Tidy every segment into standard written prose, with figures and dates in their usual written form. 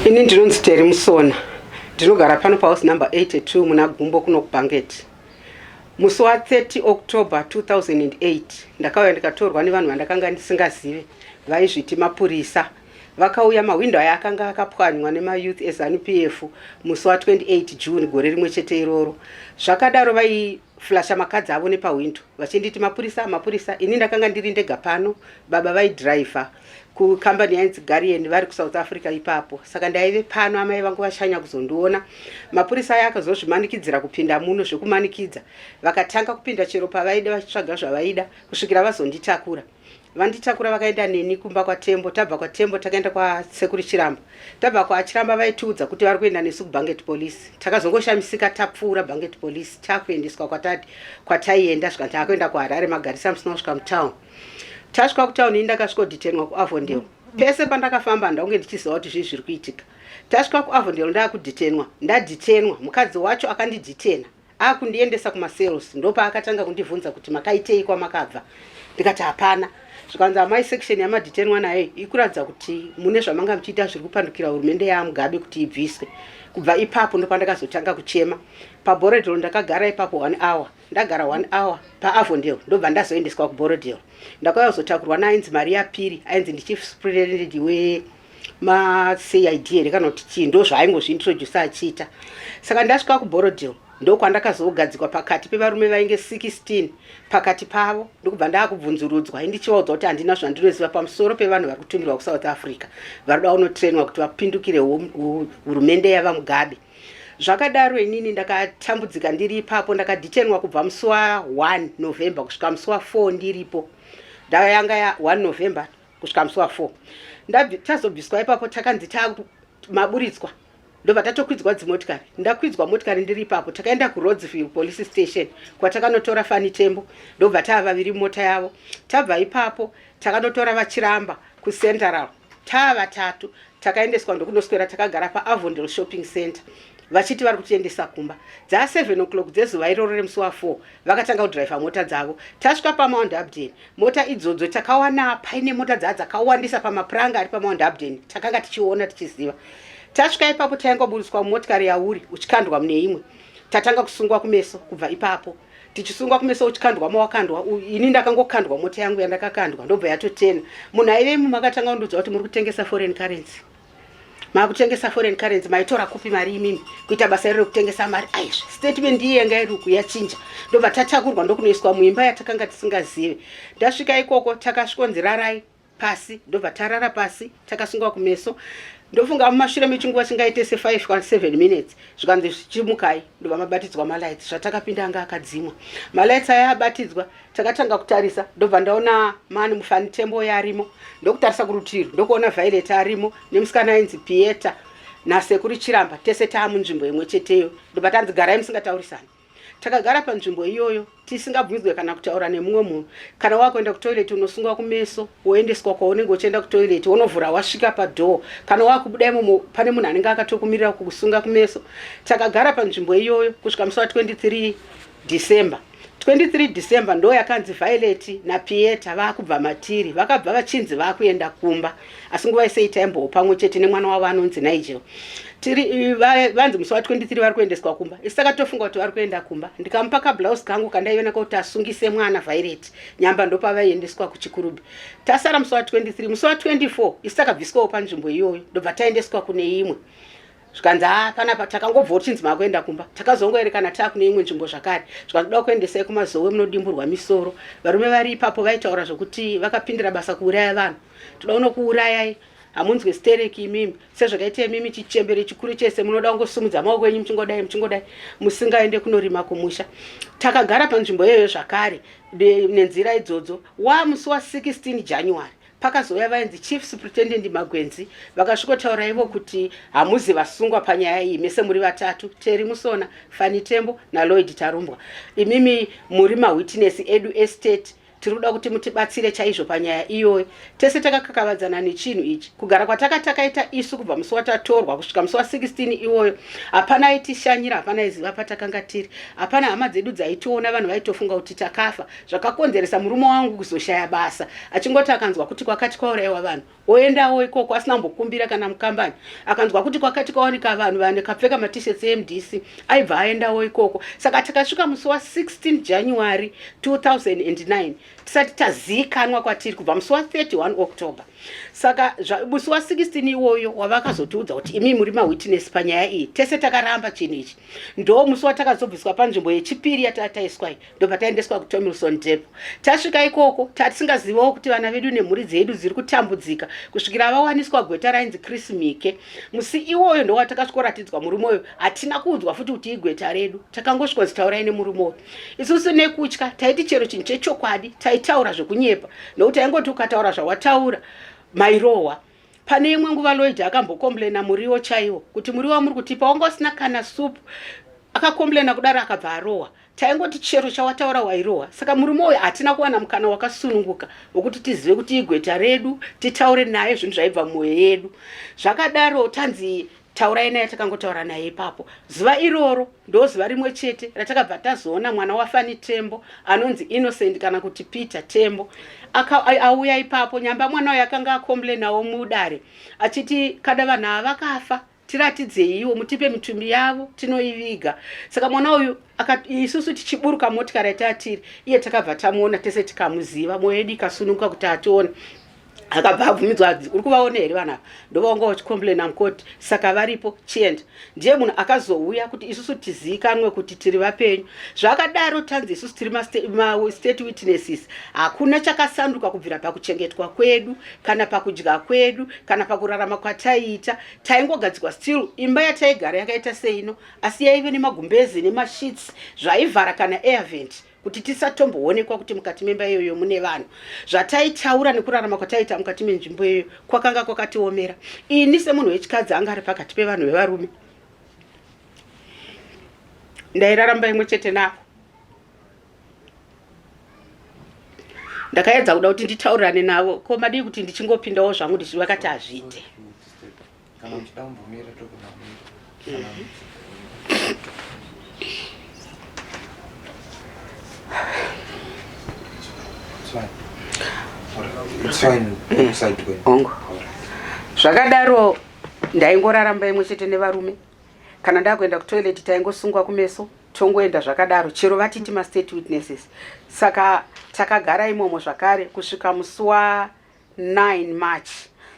Ini ndinonzi Teri Musona. Ndinogara pano pahouse number 82 muna Gumbo kuno kuBangeti. Musi wa 30 October 2008 ndakauya ndikatorwa nevanhu vandakanga ndisingazive vaizviti mapurisa. Vakauya mawindo aya akanga akapwanywa nemayouth eZANU-PF musi wa 28 June gore rimwe chete iroro. Zvakadaro vaiflasha makadzi avo nepawindo vachinditi mapurisa. Ini ndakanga ndiri ndega pano, baba vaidhiraivha kukambani yainzi Guardian vari kuSouth Africa ipapo. Saka ndaive pano, amai vangu vashanya kuzondiona. Mapurisa aya akazozvimanikidzira kupinda muno zvekumanikidza. Vakatanga kupinda chero pavaida vachitsvaga zvavaida kusvikira vazonditakura. Vanditakura vakaenda neni kumba kwaTembo. Tabva kwaTembo takaenda kwaSekuru Chiramba. Tabva kwaChiramba vaitiudza kuti vari kuenda nesu kuBangeti Police. Takazongoshamisika tapfuura Bangeti Police takuendeswa kwataienda svika takaenda kuHarare Magarisa musina kusvika mutown. Tasvika kutown ndakasvikodhitenwa kuAvondale. Pese pandakafamba ndaunge ndichiziva kuti zviri kuitika. Tasvika kuAvondale ndakudhitenwa, ndadhitenwa, mukadzi wacho akandidhitena. Akundiendesa kumasales, ndopa akatanga kundibvunza kuti makaitei kwamakabva. Ndikati hapana. Zvikanzi amai section yamadhitenwa naye ikuratidza kuti mune zvamanga muchiita zviri kupandukira hurumende yaMugabe kuti ibviswe. Kubva ipapo ndopandakazotanga kuchema. PaBorodale ndakagara ipapo 1 hour. Ndagara 1 hour paAvondale ndobva ndazoendeswa kuBorodale. Ndakauya kuzotakurwa nainzi Maria Piri, ainzi ndi chief superintendent CID kana kuti chii, ndo zvaingozviintroduce achiita. Saka ndasvika kuBorodale ndokwandakazogadzikwa pakati pevarume vainge 16 pakati pavo. Ndokubva ndakubvunzurudzwa ndichivaudza kuti handina zvandinoziva pamusoro pevanhu vari kutumirwa kuSouth Africa varikuda kunotrainwa kuti vapindukire hurumende yavaMugabe. Zvakadaro inini ndakatambudzika ndiri ipapo. Ndakadhitenwa kubva musi wa1 November kusvika musi wa4 ndiripo. Ndayanga ya 1 November kusvika musi wa4. Tazobviswa ipapo takanzi maburitswa. Ndobva tatokwidzwa dzimotikari. Ndakwidzwa motikari ndiri ipapo. Takaenda kuRhodsville Police Station kwatakanotora Fani Tembo. Ndobva tava vaviri mota yavo. Tabva ipapo takanotora vaChiramba kuCentral. Tava vatatu. Takaendeswa ndokunoswera takagara paAvondale Shopping Center. Vachiti vari kutiendesa kumba. Dza 7 o'clock dzezuva iroro remusi wa4 vakatanga kudhiraivha mota dzavo. Tasvika paMount Abden. Mota idzodzo takawana paine mota dzakawandisa pamapuranga ari paMount Abden. Takanga tichiona tichiziva. Tasvika ipapo taingoburitswa motikari yauri uchikandwa mune imwe. Tatanga kusungwa kumeso. Kubva ipapo tichisungwa kumeso uchikandwa mawakandwa. Ini ndakangokandwa mota yangu yandakakandwa ndobva yatotena. Munhu aivemo makatanga kundudza kuti muri kutengesa foreign currency. Makutengesa foreign currency maitora kupi mari imimi kuita basa rero kutengesa mari. Aizve statement iyi yanga iri kuyachinja. Ndobva tatakurwa ndokunoiswa muimba yatakanga tisingazive. Ndasvika ikoko takasvikonzirarai pasi. Ndobva tarara pasi takasungwa kumeso. Ndofunga mumashure mechinguva chingaite se5 kana 7 minutes zvikanzi zvichimukai ndobva mabatidzwa malights. Zvatakapinda anga akadzimwa malights aya abatidzwa. Takatanga kutarisa ndobva ndaona mani Mufani Tembo yarimo. Ndokutarisa kurutivi ndokuona Violet arimo nemusikana ainzi Pieta naSekuru Chiramba. Tese taamunzvimbo imwe cheteyo. Ndobva tanzi garai musingataurisani. Takagara panzvimbo iyoyo tisingabvunzwe kana kutaura nemumwe munhu. Kana wakuenda kutoilet unosungwa kumeso woendeswa kwaunenge uchienda kutoilet wonovhura wasvika padoor. Kana wakubuda imomo pane munhu anenge akatokumirira kukusunga kumeso. Takagara panzvimbo iyoyo kusvika musi wa 23 December. 23 December ndo yakanzi Violet naPieta vakubva matiri. Vakabva vachinzi vakuenda kumba. Asi nguva yese itaimbo pamwe chete nemwana wavo anonzi Nigel. Vanzi musi wa 23 vari kuendeswa kumba. Isi takatofunga kuti vari kuenda kumba. Ndikamupa kablouse kangu kandaiona kuti asungise mwana Violet. Nyamba ndopa vaiendeswa kuchikurubhi. Tasara musi wa 23. Musi wa 24 isi takabviswawo panzvimbo iyoyo. Ndobva taendeswa kune imwe. Zvikanzi panapa takangobva uchinzi makuenda kumba. Takazongoerekana takune imwe nzvimbo zvakare. Zvikanzi toda kuendesai kumazowe munodimburwa misoro. Varume vari ipapo vaitaura zvokuti vakapindira basa kuuraya vanhu. Toda kunokuurayai. Hamunzwe stereki imimi. Sezvakaita imimi chichembere chikuru chese munoda kungosumudza maoko enyu muchingodai musingaende kunorima kumusha. Takagara panzvimbo iyoyo zvakare nenzira idzodzo. Musi wa 16 January pakazoya vainzi chief superintendent Magwenzi vakasvikotaura ivo kuti hamuzi vasungwa panyaya iyi mese muri vatatu, Teri Musona, Fani Tembo naLloyd Tarumbwa. Imimi muri mawitness edu estate. Tiruda kuti mutibatsire chaizvo panyaya iyoyo. Tese takakakavadzana nechinhu ichi. Kugara kwatakataita isu kubva musi watatorwa kusvika musi wa 16 iwoyo. Hapana aitishanyira, hapana aiziva patakanga tiri. Hapana hama dzedu dzaitiona vanhu vaitofunga kuti takafa. Zvakakonzeresa murume wangu kuzoshaya basa. Achingoti akanzwa kuti kwakati kwauraiwa vanhu. oendawo ikoko asina kumbokumbira kana mukambani. Akanzwa kuti kwakati kwaoneka vanhu vane kapfeka matisheti eMDC aibva aendawo ikoko. Saka takasvika musi wa16 January 2009 tisati tazikanwa kwatiri kubva musi wa31 October. Saka musi wa16 iwoyo wavakazotiudza kuti imi muri mawitness panyaya iyi, tese takaramba chinhu ichi. Ndo musi watakazobviswa panzvimbo yechipiri yatataiswa iyi, ndo pataendeswa kuTomilson Depot. Tasvika ikoko tatisingazivawo kuti vana vedu nemhuri dzedu dziri kutambudzika kusvikira vawaniswa gweta rainzi Chris Mike. Musi iwoyo ndo watakasvikoratidzwa murume uyu, hatina kuudzwa futi kuti igweta redu, takangosvikonzi taurai nemurume uyu. Isusu nekutya taiti chero chinhu chechokwadi taitaura zvekunyepa, nokuti taingoti ukataura zvawataura mairohwa. Pane imwe nguva Lloyd akambokomplena muriwo chaiwo kuti muriwo muri kutipa wanga usina kana supu, akakomplena kudaro akabva arohwa. Taingoti chero chawataura wairohwa. Saka murume uyu hatina kuwana mukana wakasununguka wokuti tizive kuti igweta redu, titaure naye zvinhu zvaibva mumwoyo yedu. Zvakadaro tanzi taurai naye, takangotaura naye ipapo. Zuva iroro ndo zuva rimwe chete ratakabva tazoona mwana waFani Tembo anonzi Innocent kana kuti Peter Tembo auya ipapo. Nyamba mwana uyu akanga akomplenawo mudare achiti kada vanhu ava vakafa tiratidzeiwo, mutipe mitumbi yavo tinoiviga. Saka mwana uyu isusu tichiburuka motikari tatiri, iye takabva tamuona tese tikamuziva, mwoyo yedu ikasununguka kuti atione. Akabva abvumidzwa uri kuvaona here vanhu ava, ndovanga vachikomplena mukoti. Saka varipo chienda. Ndiye munhu akazouya kuti isusu tizikanwe kuti tiri vapenyu. Zvakadaro tanzi isusu tiri state witnesses, hakuna chakasanduka kubvira pakuchengetwa kwedu kana pakudya kwedu kana pakurarama kwataiita. Taingogadzikwa still imba yataigara yakaita seino, asi yaive nemagumbezi nemashits zvaivhara kana air vent kuti tisatomboonekwa kuti mukati memba iyoyo mune vanhu. Zvataitaura nekurarama kwataita mukati menzvimbo iyoyo kwakanga kwakatiomera. Ini semunhu wechikadzi anga ari pakati pevanhu vevarume, ndairaramba imwe chete navo. Ndakaedza kuda kuti nditaurirane navo, ko madii kuti ndichingopindawo zvangu vakati hazviite. Zvakadaro ndaingoraramba imwe chete nevarume. Kana ndakuenda kutoilet taingosungwa kumeso tongoenda zvakadaro, chero vatiti state witnesses. Saka takagara imomo zvakare kusvika musi wa9 March.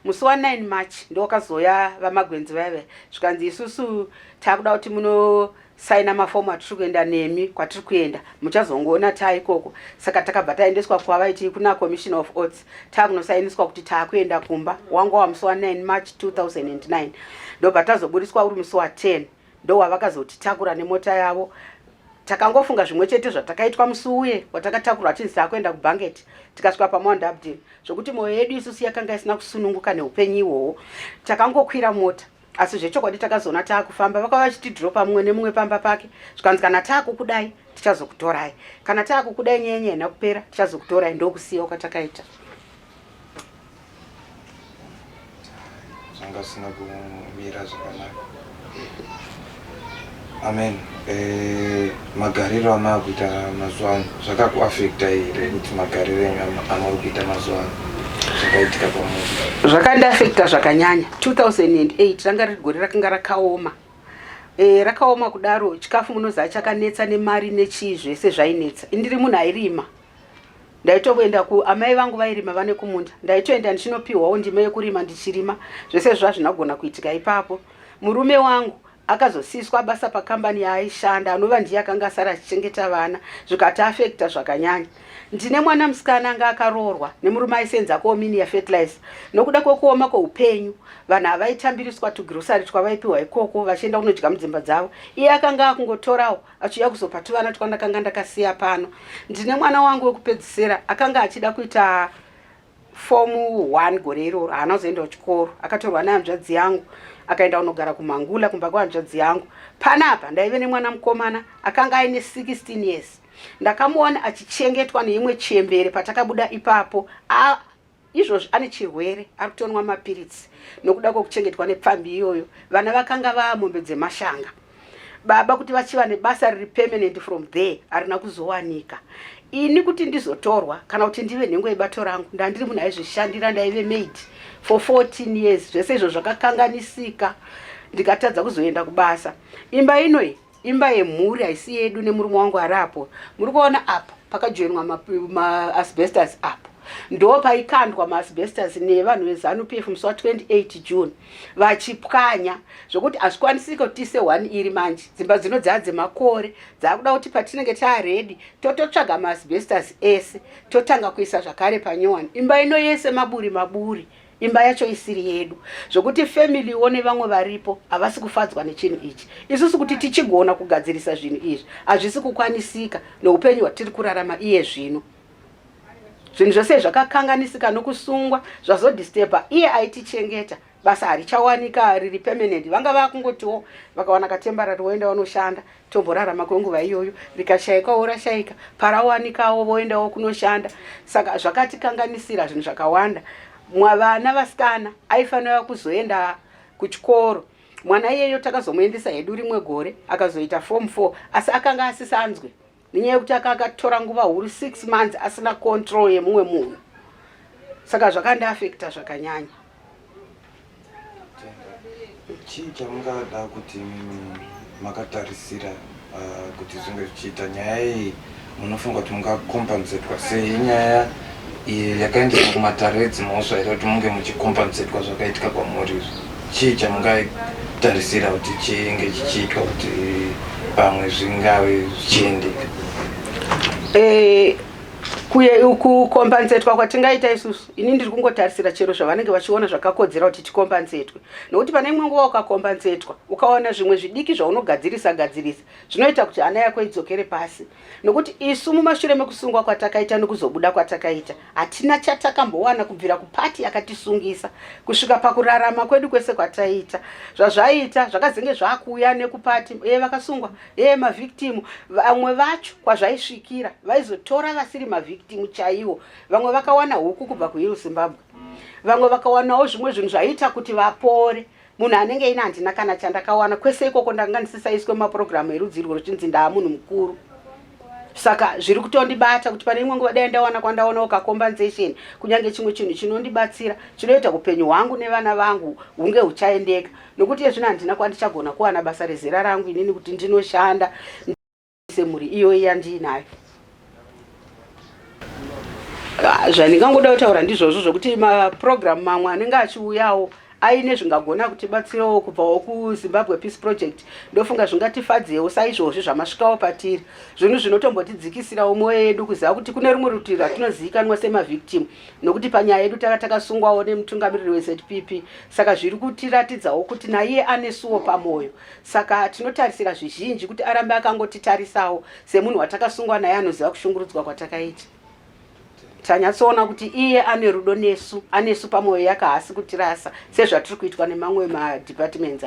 Musi wa9 March ndo wakazoya vamagwenzi vaive zvikanzi isusu takuda kuti munosaina mafomu atiri kuenda nemi kwatiri kuenda, muchazongoona taikoko. Saka takabva taendeswa kwavaiti kuna Commission of Oaths, takunosainiswa kuti taakuenda kumba. Wanga wa musi wa9 March 2009 ndobva tazoburiswa uri musi wa10 ndo wavakazotitakura nemota yavo. Takangofunga zvimwe chete zvatakaitwa musi uye watakatakurwa tinzi takuenda kuBanget, tikasvika paMount Abdul, zvokuti mwoyo yedu isusu yakanga isina kusununguka neupenyu ihwohwo. Takangokwira mota, asi zvechokwadi takazoona taakufamba. Vakava vachitidhiropa mumwe nemumwe pamba pake, zvikanzi kana taakukudai tichazokutorai, kana taakukudai nyenyenya haina kupera tichazokutorai. Ndokusiya kwatakaita. Zvanga zvisina kumira zvakanaka. Amen. Magariro amakuita mazuva ano zvakakuafekta here kuti magariro enyu amakuita mazuva ano zvakaitika pamunhu? Zvakandiafekta zvakanyanya. 2008 ranga riri gore rakanga rakaoma. Rakaoma kudaro, chikafu munoziva chakanetsa nemari nechii zvese zvainetsa. Indiri munhu airima. Ndaitoenda amai vangu vairima vane kumunda, ndaitoenda ndichinopiwawo ndima yekurima ndichirima. Zvese zvazvinagona kuitika ipapo. Murume wangu akazosiswa basa pakambani yaaishanda, anova ndiye akanga asara achichengeta vana, zvikatiafekta zvakanyanya. Ndine mwana musikana anga akaroorwa nemurume aisenza kuominia fertilizer. Nokuda kwekuoma kweupenyu, vanhu havaitambiriswa tugrosari twavaipiwa ikoko vachienda kunodya mudzimba dzavo. Iye akanga akungotorawo achiuya kuzopa tuvana twandakanga ndakasiya pano. Ndine mwana wangu wekupedzisira akanga achida kuita Form 1 gore iroro, haana kuzoenda kuchikoro. Akatorwa nehanzvadzi yangu akaenda kunogara kuMangula kumba kwahanzvadzi yangu. Panapa ndaive nemwana mukomana akanga aine 16 years. Ndakamuona achichengetwa neimwe chembere patakabuda ipapo. Izvozvi ane chirwere, ari kutonwa mapiritsi nokuda kwokuchengetwa nepfambi iyoyo. Vana vakanga vaamombe dzemashanga. Baba kuti vachiva nebasa riri permanent from there harina kuzowanika. ini kuti ndizotorwa kana kuti ndive nhengo yebato rangu ndandiri munhu aizvishandira ndaive maid for 14 years zvese izvo zvakakanganisika ndikatadza kuzoenda kubasa. Imba inoi imba yemhuri haisi yedu nemurume wangu arapo. Muri kuona apo pakajoinwa maasbestos apo ndo paikandwa maasbestos nevanhu veZANU-PF musi wa28 June vachipwanya zvokuti hazvikwanisika kuti tise 1 iri manje. Dzimba dzinodzaa dzemakore dzakuda kuti patinenge taaredi tototsvaga maasbestos ese totanga kuisa zvakare panyowani. Imba ino yese maburi imba yacho isiri yedu zvokuti family one vamwe varipo havasi kufadzwa nechinhu ichi. Isusu kuti tichigona kugadzirisa zvinhu izvi hazvisi kukwanisika neupenyu hwatiri kurarama iye zvino. Zvinhu zvose zvakakanganisika nokusungwa zvazodisturba iye aitichengeta. Basa harichawanika riri permanent. Vanga vakungotiwo vakawana katembarari voenda vanoshanda tomborarama kwenguva iyoyo, rikashayikawo rashayika, parawanikawo voendawo kunoshanda. Saka zvakatikanganisira zvinhu zvakawanda. Vana vasikana aifanira kuzoenda kuchikoro. Mwana iyeyo takazomuendesa hedu rimwe gore akazoita form 4 asi akanga asisanzwe nenyaya yekuti akatora nguva huru 6 months asina control yemumwe munhu. Saka zvakandiafekta zvakanyanya. Chii chamungada kuti makatarisira kuti zvinge zvichiita nyaya iyi munofunga kuti mungakompensetwa sei nyaya yakaendeswa kumatare edzimhosva ita kuti munge muchikompensetwa zvakaitika kwamuri? Chii chamungatarisira kuti chinge chichiitwa kuti pamwe zvingave zvichiendeka? Kukompensetwa kwatingaita isusu ini ndiri kungotarisira chero zvavanenge vachiona zvakakodzera kuti tikompensetwe. Nokuti pane imwe nguva ukakompensetwa ukaona zvimwe zvidiki zvaunogadzirisa zvinoita kuti hana yako idzokere pasi. Nokuti isu mumashure mekusungwa kwatakaita nekuzobuda kwatakaita hatina chatakambowana kubvira kupati yakatisungisa kusvika pakurarama kwedu kwese kwataita. Zvazvaita zvakazenge zvakuuya nekupati vakasungwa mavhiktimu. Vamwe vacho kwazvaisvikira vaizotora vasiri mavhiktimu chaiwo. Vamwe vakawana huku kubva kuZimbabwe. Vamwe vakawanawo zvimwe zvinhu zvaita kuti vapore. Munhu anenge ina handina kana chandakawana kwese ikoko ndanga ndisisaiswe mapurogiramu erudzi rwochinzi ndaamunhu mukuru. Saka zviri kutondibata kuti pane imwe nguva dai ndawana kwandaonawo kacompensation kunyange chimwe chinhu chinondibatsira chinoita upenyu hwangu nevana vangu hunge huchaendeka. Nokuti zvino handina kwandichagona kuwana basa rezera rangu inini kuti ndinoshanda semhuri iyoyi yandinayo. Zvandingangoda kutaura ndizvozvo zvokuti mapurogiramu mamwe anenge achiuyawo aine zvingagona kutibatsirawo kubvawo kuZimbabwe Peace Project. Ndofunga zvingatifadzewo saizvozvo zvamasvikawo patiri. Zvinhu zvinotombotidzikisirawo mwoyo yedu kuziva kuti kune rumwe rutivi rwatinozivikanwa semavhiktimu nokuti panyaya yedu takasungwawo nemutungamiriri weZPP. Saka zviri kutiratidzawo kuti naiye ane suwo pamwoyo. Saka tinotarisira zvizhinji kuti arambe akangotitarisawo semunhu watakasungwa naye anoziva kushungurudzwa kwatakaita. Tanyatsoona kuti iye ane rudo nesu, anesu pamwoyo yake haasi kutirasa sezvatiri kuitwa nemamwe madepartments.